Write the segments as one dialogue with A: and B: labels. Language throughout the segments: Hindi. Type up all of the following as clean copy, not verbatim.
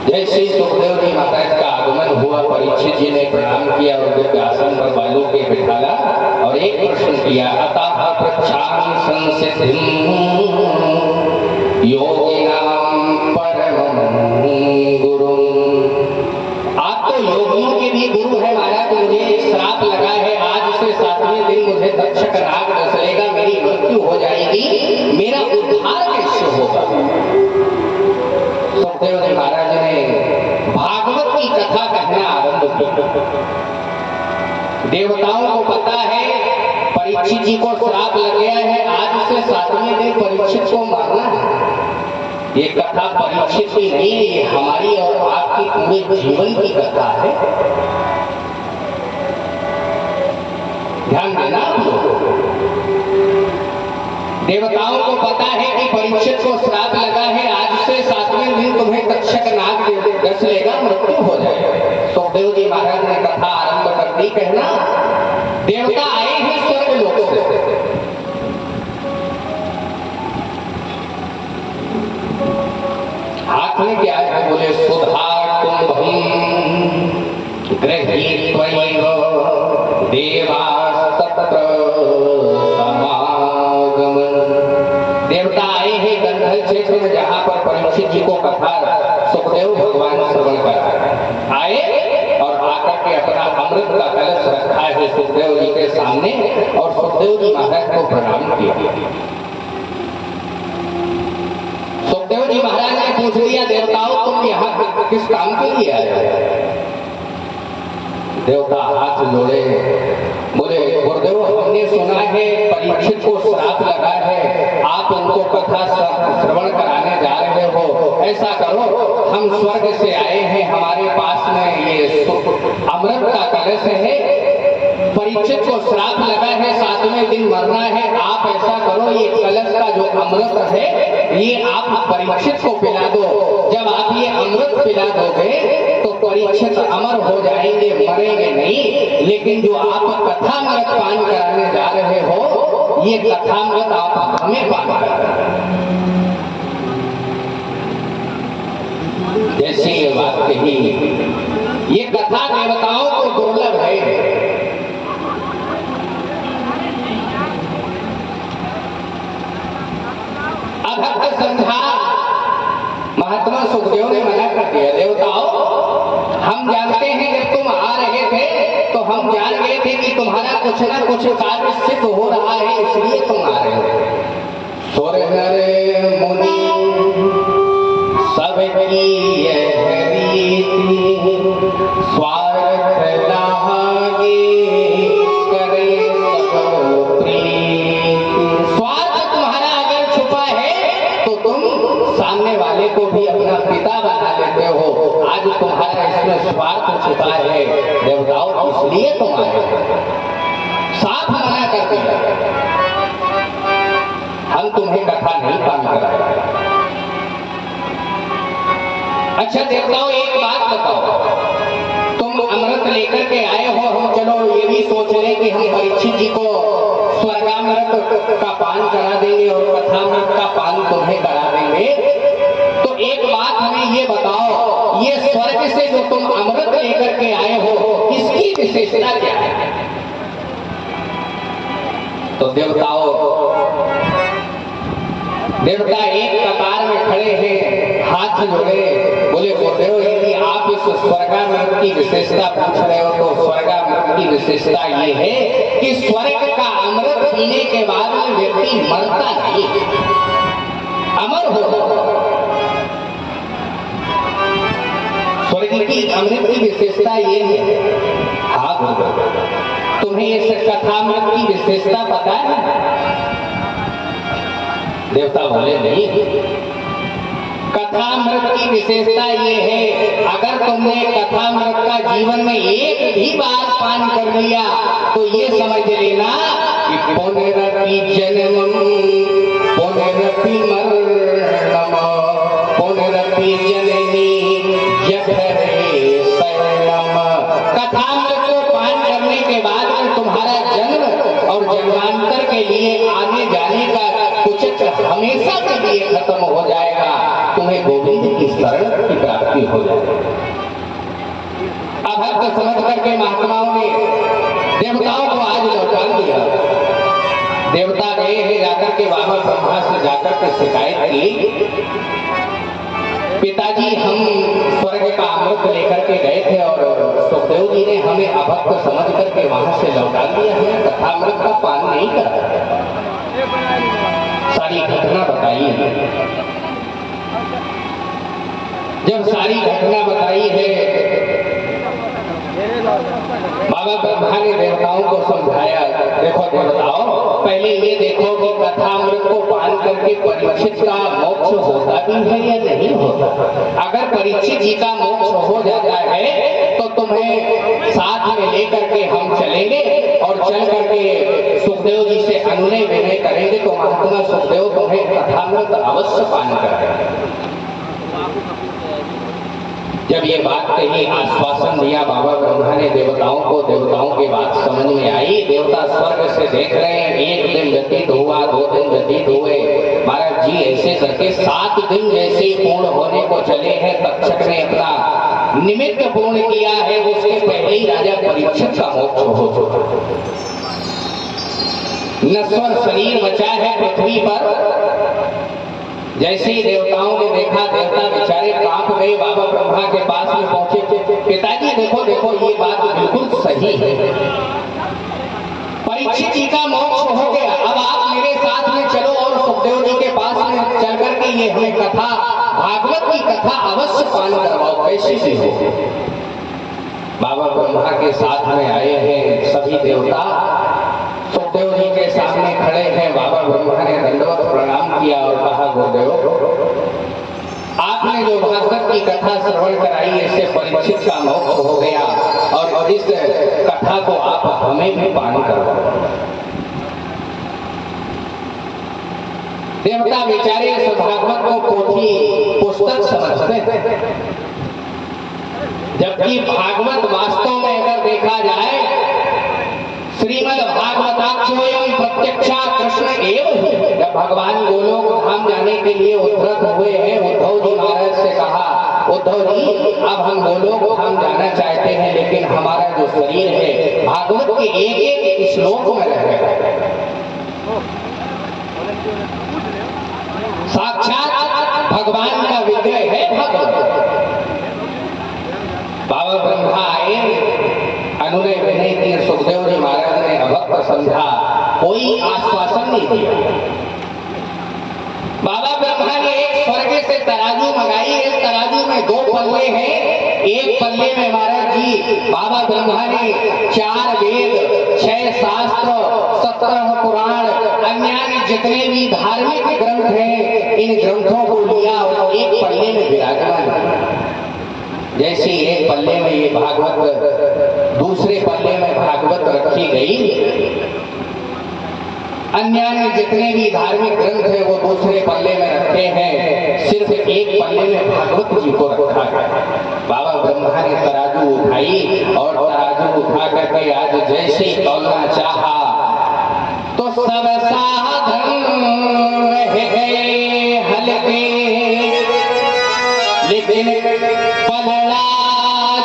A: जैसे ही सुखदेव जी महाराज का आगमन हुआ, परीक्षित जी ने प्रणाम किया और उनके आसन पर बालों के बिठाला और एक प्रश्न किया, अतः पृच्छामि संसिद्धिं योगिनां परमं गुरुं। आप तो योगियों के भी गुरु है महाराज, मुझे एक श्राप लगा है, आज से 7वें दिन मुझे तक्षक नाग डस लेगा, मेरी मृत्यु हो जाएगी, मेरा उद्धार कैसे होगा? सुखदेव जी महाराज ने भागवत की कथा कहना आरंभ किया। देवताओं को पता है परीक्षित जी को श्राप लग गया है, आज से 7वें दिन परीक्षित को मारना है। ये कथा परीक्षित की नहीं है, ये हमारी और आपकी पूरे जीवन की कथा है। ध्यान देना आप लोग। देवताओं को पता है कि परीक्षित को श्राप लगा है, आज से 7वें दिन तुम्हें तक्षक नाग डस लेगा, मृत्यु हो जाएगा। सुखदेव जी महाराज ने कथा आरंभ कर दी। कहना, देवता आए हैं स्वर्ग लोक से, हाथ में क्या है? बोले सुधा कुंभम गृहीत्वैव देवास्तत्र समागमन्। देवता आए हैं गंधर्व क्षेत्र में, जहां पर परीक्षित जी को कथा सुखदेव भगवान श्रवण कर आए और आकर के अपना अमृत का कलश रखा है सुखदेव जी के सामने और सुखदेव जी महाराज को प्रणाम किया। सुखदेव जी महाराज ने पूछ लिया, देवताओं तुम यहाँ किस काम के लिए आए? देवता हाथ जोड़े, बोले गुरुदेव हमने सुना है परीक्षित को श्राप लगा है, आप उनको कथा श्रवण कराने जा रहे हो, ऐसा करो हम स्वर्ग से आए हैं, हमारे पास में ये अमृत का कलश है, परीक्षित को श्राप लगा है, 7वें दिन मरना है, आप ऐसा करो ये कलश का जो अमृत है ये आप परीक्षित को पिला दो। जब आप ये अमृत पिला दोगे तो परीक्षित अमर हो जाएंगे, मरेंगे नहीं। लेकिन जो आप कथामृत पान कराने जा रहे हो, ये कथामृत आप हमें पान कराना। जैसे ये बात कही, ये कथा देवताओं को दुर्लभ है। अभक्त समझा, महात्मा सुखदेव ने मना कर दिया। देवताओं हम जानते हैं जब तुम आ रहे थे तो हम जान गए थे कि तुम्हारा कुछ ना कुछ कार्य सिद्ध हो रहा है, इसलिए तुम आ रहे हो। सुर नर मुनि सबकी यह रीति, स्वार्थ लागे करे सब प्रीति। स्वार्थ तुम्हारा अगर छुपा है तो तुम सामने वाले को भी अपना पिता बना लेते हो। आज तुम्हारा इसमें स्वार्थ छुपा है देवताओं, इसलिए तुम आए। साफ मना कर दिया, हम तुम्हें कथा नहीं पान कराएंगे। अच्छा देवताओं एक बात बताओ, तुम अमृत लेकर के आए हो, हम चलो ये भी सोच लें कि हम परीक्षित जी को स्वर्गामृत का पान करा देंगे और कथामृत का पान तुम्हें करा देंगे। तो एक बात हमें ये बताओ, ये स्वर्ग से जो तुम अमृत लेकर के आए हो, इसकी विशेषता क्या है? तो देवता एक कतार में खड़े हैं, हाथ जोड़े, बोले गुरुदेव यदि आप इस स्वर्गामृत की विशेषता पूछ रहे हो तो स्वर्गामृत की विशेषता ये है कि स्वर्ग का अमृत पीने के बाद में व्यक्ति मरता नहीं, अमर होता। स्वर्ग की अमृत की विशेषता ये है। हाँ गुरुदेव, तुम्हें ये कथामृत की विशेषता पता है? देवता बोले नहीं। कथामृत की विशेषता ये है, अगर तुमने कथामृत का जीवन में एक भी बार पान कर लिया तो ये समझ लेना कि पुनरपि जन्मम पुनरपि मरणम पुनरपि जननी जठरे शयनम। कथामृत को पान करने के बाद में तुम्हारा जन्म और जन्मांतर के लिए आने जाने का कुछ हमेशा के लिए खत्म हो जाएगा, तुम्हें गोविंद की शरण की प्राप्ति शांति हो जाए। अभक्त समझ करके महात्माओं ने देवताओं को आज लौटा दिया। देवता गए हैं जाकर के बाबा ब्रह्मा से जाकर के शिकायत की, पिताजी हम स्वर्ग का अमृत लेकर के गए थे और सुखदेव जी ने हमें अभक्त समझ करके वहां से लौटा दिया, हमें कथा अमृत का पान नहीं करा। सारी घटना बताई। जब सारी घटना बताई है बाबा ब्रह्मा ने देवताओं को समझाया, देखो देवताओं, पहले ये देखो कि कथामृत को पान करके परीक्षित का मोक्ष होता भी है या नहीं होता। अगर परीक्षित जी का मोक्ष हो जाता है तो तुम्हें साथ में लेकर के हम चलेंगे और चल करके सुखदेव जी से अनुनय विनय करेंगे तो महात्मा सुखदेव तुम्हें कथामृत अवश्य पान कराएंगे। जब ये बात कही, आश्वासन दिया बाबा ब्रह्मा ने देवताओं को, देवताओं की बात समझ में आई। देवता स्वर्ग से देख रहे हैं, एक दिन व्यतीत हुआ, 2 दिन व्यतीत हुए, महाराज जी ऐसे करके 7 दिन जैसे पूर्ण होने को चले हैं, तक्षक ने अपना निमित्त पूर्ण किया है, उसके पहले ही राजा परीक्षित का मोक्ष हो चुका। नश्वर शरीर बचा है पृथ्वी पर। जैसे ही देवताओं ने देखा, देवता बेचारे कांप गए, बाबा ब्रह्मा के पास में पहुंचे, पिताजी देखो देखो ये बात बिल्कुल सही है, परीक्षित जी का मोक्ष हो गया, अब आप मेरे साथ में चलो और सुखदेव जी के पास में चल करके ये हमें कथा, भागवत की कथा अवश्य पान करवाओ, कैसी भी हो। बाबा ब्रह्मा के साथ में आए हैं सभी देवता, सुखदेव जी के सामने खड़े हैं। बाबा ब्रह्मा ने दंडवत प्रणाम किया और कहा, गुरुदेव आपने जो भागवत की कथा श्रवण कराई, इससे परीक्षित का मोक्ष हो गया और इस कथा को आप हमें भी पान करवाओ। देवता बेचारे इस भागवत को पोथी पुस्तक समझते हैं, जबकि भागवत वास्तव में अगर देखा जाए श्रीमद् भागवताख्योऽयं प्रत्यक्षा कृष्ण एव ही। जब भगवान गोलोक धाम जाने के लिए उद्धत हुए हैं, उद्धव जी महाराज से कहा, उद्धव जी अब हम गोलोक धाम जाना चाहते हैं, लेकिन हमारा जो शरीर है भागवत के एक एक श्लोक में रहेगा। साक्षात भगवान का विग्रह है भगवत। बाबा ब्रह्मा आए, अनुनय विनय किए, सुखदेव जी महाराज ने अभक्त समझा, कोई आश्वासन नहीं दिया। बाबा ब्रह्मा ने एक स्वर्ग से तराजू मंगाई, एक तराजू में 2 पल्ले हैं, एक पल्ले में महाराज जी बाबा ब्रह्मा ने 4 वेद, 6 शास्त्र, 17 पुराण, अन्य जितने भी धार्मिक ग्रंथ हैं, इन ग्रंथों को लिया और एक पल्ले में विराजमान। जैसे एक पल्ले में ये भागवत, दूसरे पल्ले में भागवत रखी गई, अन्य जितने भी धार्मिक ग्रंथ है वो दूसरे पल्ले में रखे हैं, सिर्फ एक पल्ले में भागवत जी को रखा गया। बाबा ब्रह्मा ने तराजू उठाई और तराजू उठा करके आज जैसे ही तौलना चाहा तो सब साधन रह गए हल्के, लेकिन पलड़ा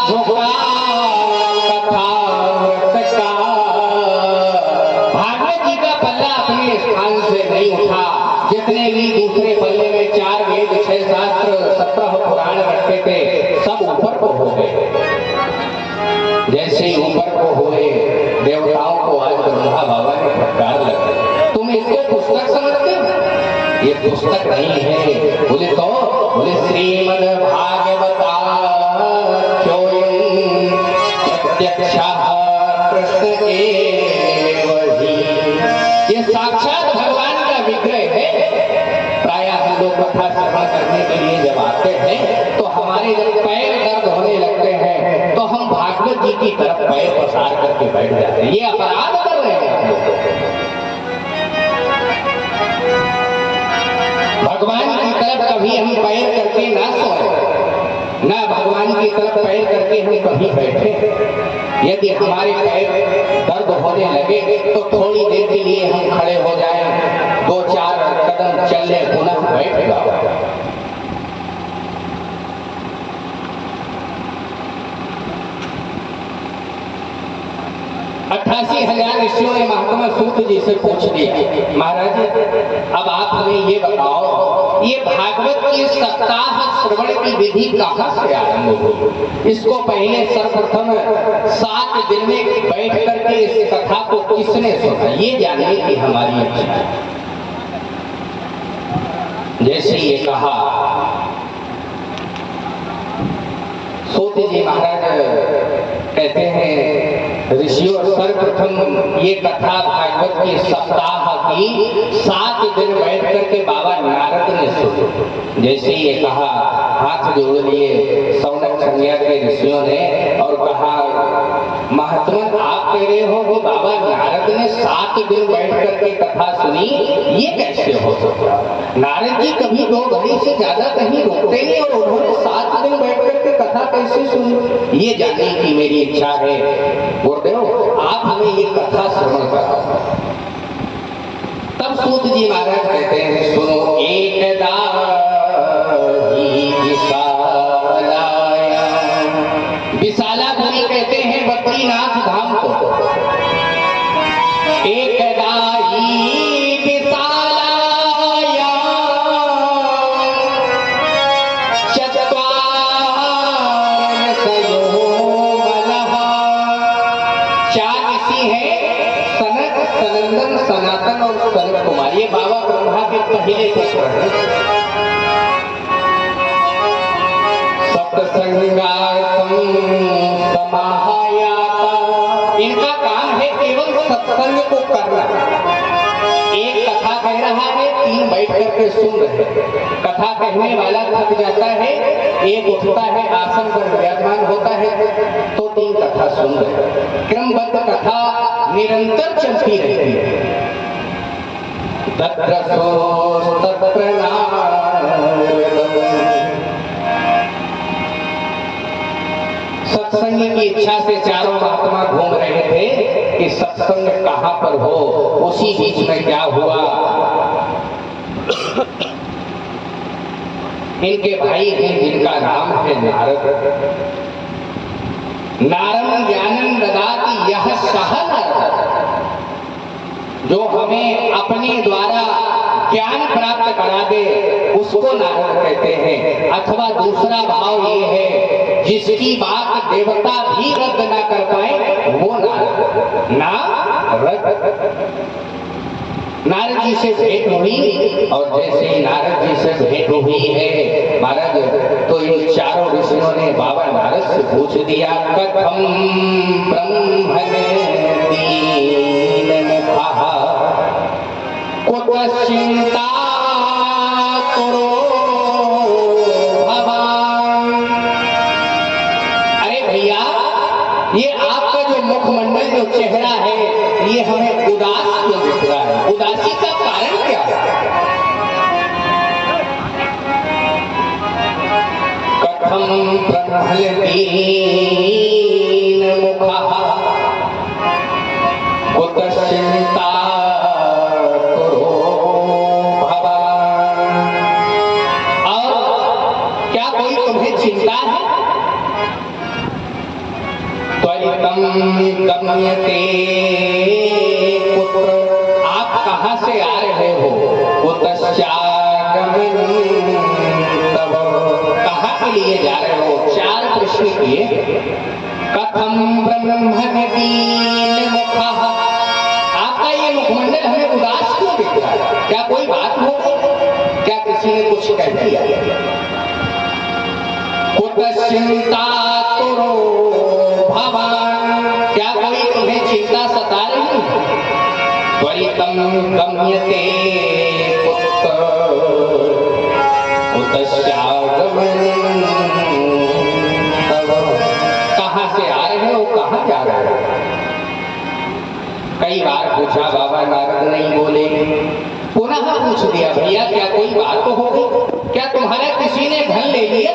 A: झुका कथामृत का। भागवत जी का पल्ला अपने स्थान से नहीं उठा। जितने भी दूसरे पल्ले में 4 वेद, 6 शास्त्र, 17 पुराण रखे थे, सब ऊपर को हो गए। जैसे ही ऊपर को हुए, देवताओं को आज ब्रह्मा बाबा ने फटकार लगा, तुम इसको पुस्तक समझते हो? ये पुस्तक नहीं है। बोले तो, बोले श्रीमद् भागवताख्योऽयं प्रत्यक्षः कृष्ण एव ही। ये साक्षात भगवान का विग्रह है। प्रायः हम लोग कथा श्रवण करने के लिए जब आते हैं तो हमारे जब पैर दर्द होने लगते हैं तो हम भागवत जी की तरफ पैर पसार करके बैठ जाते हैं। ये अपराध कर रहे हैं हम लोग। भगवान की तरफ कभी हम पैर करके ना सोए, ना भगवान की तरफ पैर करके हम कभी बैठे। यदि हमारे पैर दर्द होने लगे तो थोड़ी देर के लिए हम खड़े हो जाएं, 2-4 कदम चल ले, पुनः बैठ जाओ। 87,000 ऋषियों ने महात्मा सूत जी से पूछ लिया, महाराज अब आप हमें ये बताओ, ये भागवत की सप्ताह श्रवण की विधि कहाँ से आरंभ हुई? इसको पहले सर्वप्रथम 7 दिन में बैठ करके इस कथा को किसने सुना, ये जानने की हमारी इच्छा है। जैसे ये कहा सूत जी महाराज कहते हैं ऋषियों सर्वप्रथम ये कथा भागवत की सप्ताह की 7 दिन बैठ करके बाबा नारद ने सुनी। जैसे ये कहा हाथ जोड़ लिए सौनक संज्ञा के ऋषियों ने और कहा महात्मा आप कह रहे हो कि बाबा नारद ने 7 दिन बैठ करके कथा सुनी, ये कैसे हो सकता? नारद जी कभी 2 घड़ी से ज्यादा कहीं रुकते नहीं और उन्होंने 7 दिन बैठ करके कथा कैसे सुनी, ये जानने की मेरी इच्छा है। गुरुदेव आप हमें ये कथा श्रवण कराओ। तब सूत जी महाराज कहते हैं सुनो, एकदा विशालापुरी कहते हैं बद्रीनाथ धाम को, एकदा ही विशालाया चत्वार सयोमलः। 4 ऋषि हैं सनक, सनंदन, सनातन और सनत कुमार, ये बाबा ब्रह्मा के पहले पुत्र हैं। इनका काम है केवल सत्संग को करना। एक कथा कह रहा है, 3 बैठ करके सुन रहे। कथा कहने वाला थक जाता है, एक उठता है आसन पर विराजमान होता है, तो 3 कथा सुन रहे। क्रमबद्ध कथा निरंतर चलती रहती है। सत्संग की इच्छा से चारों महात्मा घूम रहे थे कि सत्संग कहां पर हो। उसी बीच में क्या हुआ, इनके भाई हैं जिनका नाम है नारद। नारद ज्ञानम ददाति यह सह नारद, जो हमें अपने द्वारा ज्ञान प्राप्त करा दे उसको नारद कहते हैं। अथवा दूसरा भाव ये है जिसकी बात देवता भी रद्द ना कर पाए वो नारद। नारद जी से भेंट हुई और जैसे ही नारद जी से भेंट हुई है महाराज, तो इन चारों ऋषियों ने बाबा नारद से पूछ दिया, कथम ब्रह्मणे दीन मुखः कुतः चिंता करो भवान। अरे भैया, ये आपका जो मुखमंडल, जो चेहरा है, ये हमें उदास क्यों दिख रहा है? उदासी का कारण क्या है? कथम ब्रह्मणे दीन मुखः कुतः चिंता चिंता है? त्वरितम गम्यते पुत्र, आप कहां से आ रहे हो? कुतश्चागमनं तव, कहां के लिए जा रहे हो? 4 प्रश्न किए। कथम ब्रह्मणे दीन मुखः, आपका ये मुखमंडल हमें उदास क्यों दिख रहा है? क्या कोई बात हो? क्या किसी ने कुछ कह दिया? कुतः चिंता करो भवान, क्या कोई तुम्हें चिंता सता रही? त्वरितम गम्यते पुत्र कुतश्चागमनं तव, कहां से आ रहे हो, कहां जा रहे हो? कई बार पूछा, बाबा नारद नहीं बोले। पुनः पूछ दिया, भैया क्या कोई बात तो होगी? क्या तुम्हारा किसी ने धन ले लिया?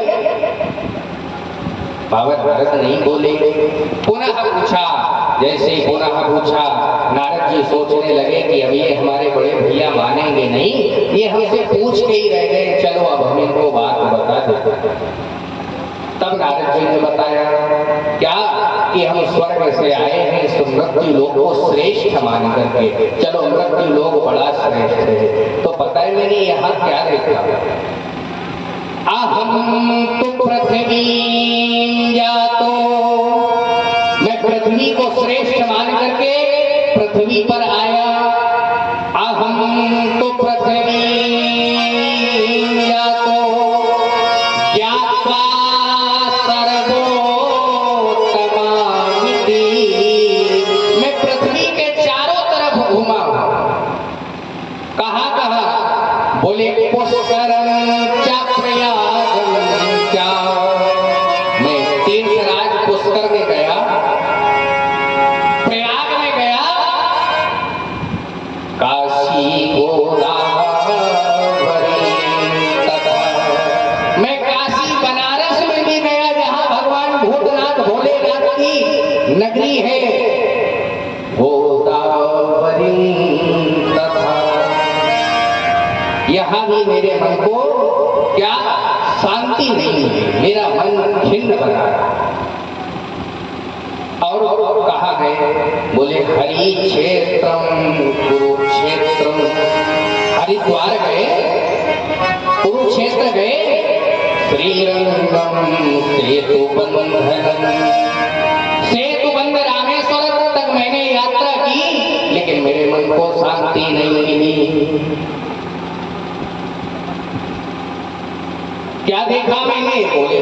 A: बाबा नारद नहीं बोले। पुनः पूछा, जैसे ही पुनः पूछा, नारद जी सोचने लगे कि अब ये हमारे बड़े भैया मानेंगे नहीं, ये हमसे पूछ के ही रह गए, चलो अब हम इनको बात बता देते। तब नारद जी ने बताया, क्या कि हम स्वर्ग से आए हैं इस मृत्यु लोक को श्रेष्ठ मान करके, चलो मृत्यु लोक बड़ा श्रेष्ठ है। तो पता है मैंने यहाँ क्या देखा, अहम तो पृथ्वी जातो, मैं पृथ्वी को श्रेष्ठ मान करके पृथ्वी पर आया। अहम तो पृथ्वी जातो ज्ञात्वा सर्वोत्तमामिति, मैं पृथ्वी के चारों तरफ घूमा। कहाँ कहाँ? बोले पुष्करम च प्रयागम च, मैं तीर्थराज पुष्कर में गया, प्रयाग में गया, काशी गोदावरी तथा, मैं काशी बनारस में भी गया जहां भगवान भूतनाथ भोलेनाथ की नगरी है, गोदावरी तथा। यहाँ भी मेरे मन को क्या शांति नहीं है, मेरा मन खिन्न बना। और कहा गए? बोले हरि क्षेत्रम कुरुक्षेत्रम, हरिद्वार गए, कुरुक्षेत्र गए, श्रीरंगम सेतुबंधन, सेतुबंध रामेश्वर तक मैंने यात्रा की, लेकिन मेरे मन को शांति नहीं मिली। क्या देखा मैंने? बोले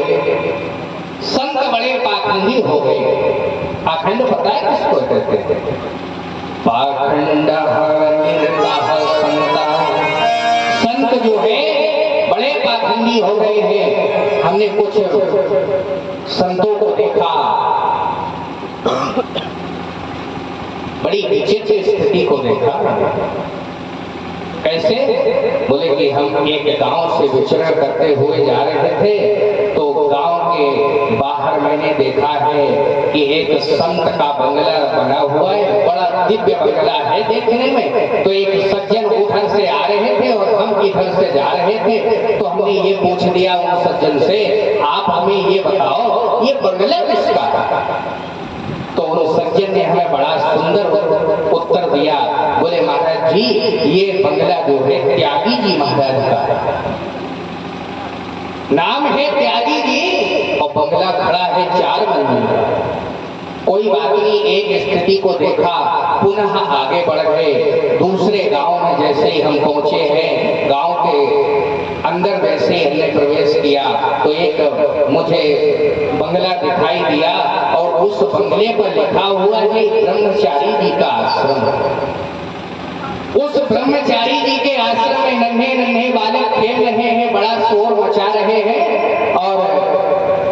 A: संत बड़े पाखंडी हो गए। पाखंड पता है किसको कहते हैं? पाखंड संत जो है बड़े पाखंडी हो गए हैं। हमने कुछ संतों को देखा, बड़ी विचित्र स्थिति को देखा। कैसे? बोले कि हम एक गांव से विचरण करते हुए जा रहे थे, तो गांव के बाहर मैंने देखा है कि एक संत का बंगला बना हुआ है, बड़ा दिव्य बंगला है देखने में। तो एक सज्जन उधर से आ रहे थे और हम इधर से जा रहे थे, तो हमने ये पूछ दिया उन सज्जन से, आप हमें ये बताओ ये बंगला किसका? तो उन सज्जन ने हमें बड़ा सुंदर उत्तर दिया। बोले महाराज जी ये बंगला जो है त्यागी जी महाराज का नाम है, त्यागी जी, और बंगला खड़ा है 4 मंजिल का। कोई बात नहीं, एक स्थिति को देखा, पुनः आगे बढ़ गए। दूसरे गांव में जैसे ही हम पहुंचे हैं, गांव के अंदर वैसे ही हमने प्रवेश किया, तो एक मुझे बंगला दिखाई दिया और उस बंगले पर लिखा हुआ है ब्रह्मचारी जी का आश्रम। उस ब्रह्मचारी जी के आश्रम में नन्हे नन्हे बालक खेल रहे हैं, बड़ा शोर मचा रहे हैं। और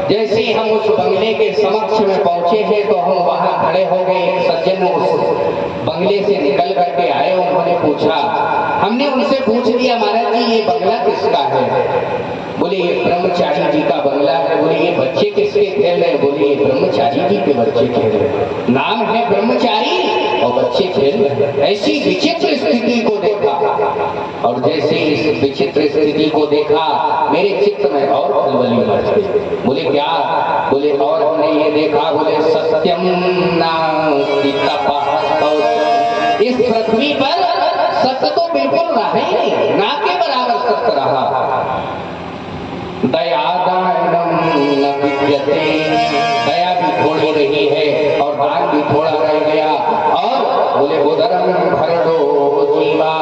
A: जैसे ही हम उस बंगले के समक्ष में पहुंचे हैं, तो हम वहां खड़े हो गए। एक सज्जन उस बंगले से निकल करके आए, उन्होंने पूछा, हमने उनसे पूछ लिया महाराज जी ये बंगला किसका है? बोले ये ब्रह्मचारी जी का बंगला है। बोले ये बच्चे किसके खेल रहे? बोले ये ब्रह्मचारी जी के बच्चे खेल रहे, नाम है ब्रह्मचारी और बच्चे खेल रहे। ऐसी विचित्र स्थिति को देखा, और जैसे इस विचित्र स्थिति को देखा मेरे चित्त में और खलबली मच गई। बोले क्या? बोले और हमने ये देखा, बोले सत्यम नास्ति तपः शौचम, इस पृथ्वी पर सत्य तो बिल्कुल रहा ही नहीं, ना के बराबर सत्य रहा। दयादानम न विद्यते, दया भी थोड़ी रही है और दान भी थोड़ा रह गया। और बोले उदरम भरडो जीवा,